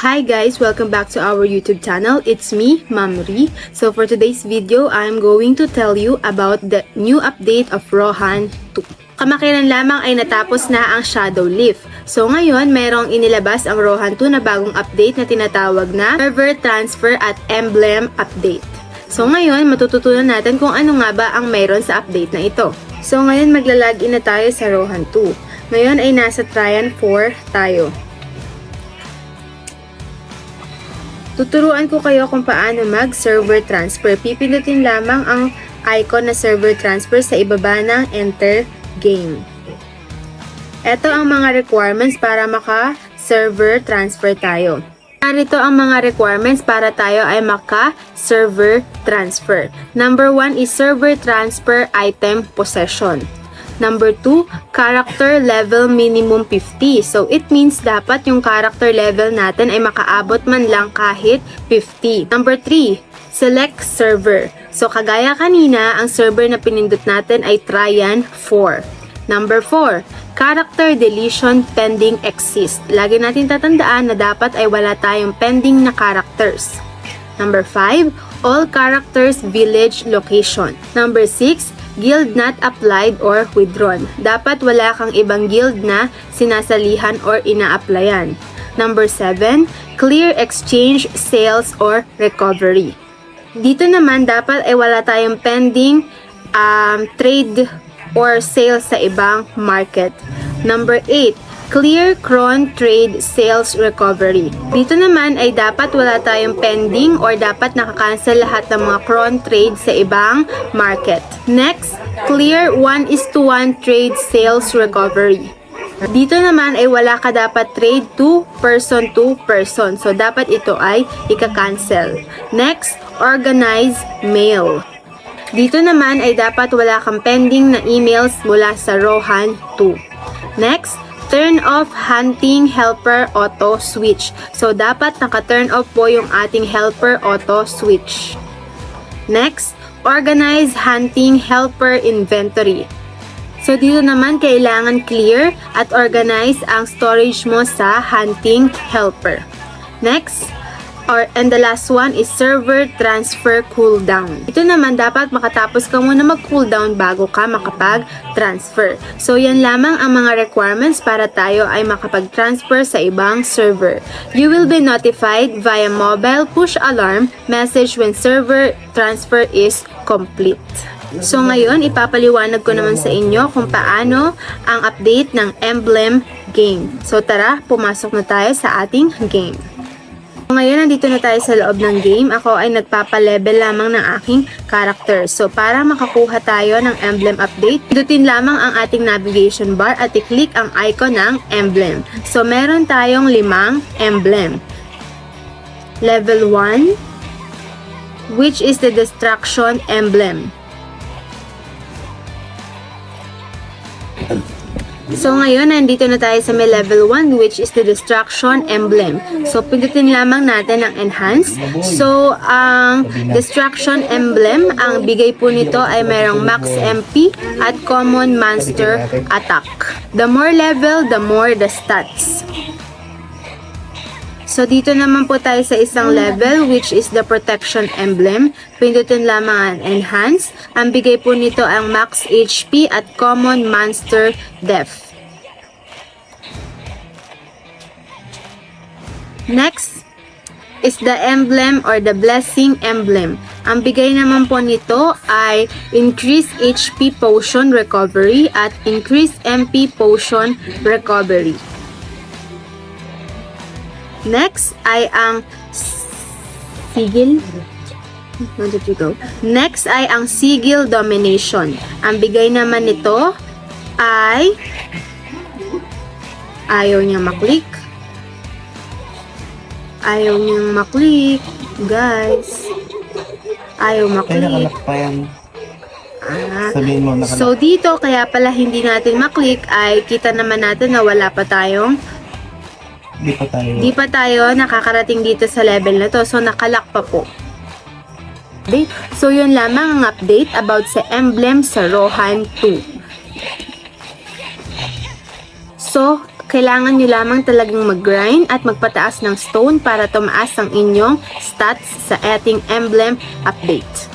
Hi guys! Welcome back to our YouTube channel. It's me, Ma'am Ri. So for today's video, I'm going to tell you about the new update of Rohan 2. Kamakailan lamang ay natapos na ang Shadow Leaf. So ngayon, merong inilabas ang Rohan 2 na bagong update na tinatawag na Server Transfer at Emblem Update. So ngayon, matututunan natin kung ano nga ba ang mayroon sa update na ito. So ngayon, maglalagin na tayo sa Rohan 2. Ngayon ay nasa Tryon 4 tayo. Tuturuan ko kayo kung paano mag-server transfer. Pipindutin lamang ang icon na server transfer sa ibaba ng Enter Game. Ito ang mga requirements para maka-server transfer tayo. Narito ang mga requirements para tayo ay maka-server transfer. Number 1 is server transfer item possession. Number 2, character level minimum 50. So, it means dapat yung character level natin ay makaabot man lang kahit 50. Number 3, select server. So, kagaya kanina, ang server na pinindot natin ay Tryon 4. Number 4, character deletion pending exist. Lagi natin tatandaan na dapat ay wala tayong pending na characters. Number 5, all characters village location. Number 6, guild not applied or withdrawn. Dapat wala kang ibang guild na sinasalihan or ina-applyan. Number 7, clear exchange, sales, or recovery. Dito naman, dapat ay wala tayong pending trade or sales sa ibang market. Number 8, clear cron trade sales recovery. Dito naman ay dapat wala tayong pending or dapat nakakancel lahat ng mga cron trade sa ibang market. Next, clear 1:1 trade sales recovery. Dito naman ay wala ka dapat trade to person. So dapat ito ay ika-cancel. Next, organize mail. Dito naman ay dapat wala kang pending na emails mula sa Rohan 2. Next, turn off hunting helper auto switch. So, dapat naka-turn off po yung ating helper auto switch. Next, organize hunting helper inventory. So, dito naman kailangan clear at organize ang storage mo sa hunting helper. Next, and the last one is server transfer cooldown. Ito naman dapat makatapos ka muna mag-cooldown bago ka makapag-transfer. So yan lamang ang mga requirements para tayo ay makapag-transfer sa ibang server. You will be notified via mobile push alarm message when server transfer is complete. So ngayon, ipapaliwanag ko naman sa inyo kung paano ang update ng Emblem game. So tara, pumasok na tayo sa ating game. Ngayon, nandito na tayo sa loob ng game. Ako ay nagpapa-level lamang ng aking character. So, para makakuha tayo ng emblem update, pindutin lamang ang ating navigation bar at i-click ang icon ng emblem. So, meron tayong 5 emblem. Level 1, which is the destruction emblem. So ngayon, nandito na tayo sa may level 1 which is the destruction emblem. So pindutin lamang natin ang enhance. So ang destruction emblem, ang bigay po nito ay merong max MP at common monster attack. The more level, the more the stats. So dito naman po tayo sa isang level which is the protection emblem. Pindutin lamang ang enhance. Ang bigay po nito ang max HP at common monster def. Next is the emblem or the blessing emblem. Ang bigay naman po nito ay increase HP potion recovery at increase MP potion recovery. Next ay ang sigil. Where did you go? Next ay ang sigil domination. Ang bigay naman nito ay ayaw niyang maklik. Ayaw niyang maklik, guys. Ayaw maklik. Kaya nakalak pa yan. Sabihin mo nakalak. So dito, kaya pala hindi natin maklik ay kita naman natin na wala pa tayong Di pa tayo nakakarating dito sa level na to. So, nakalak pa po. So, yun lamang ang update about sa emblem sa Rohan 2. So, kailangan nyo lamang talagang mag-grind at magpataas ng stone para tumaas ang inyong stats sa ating emblem update.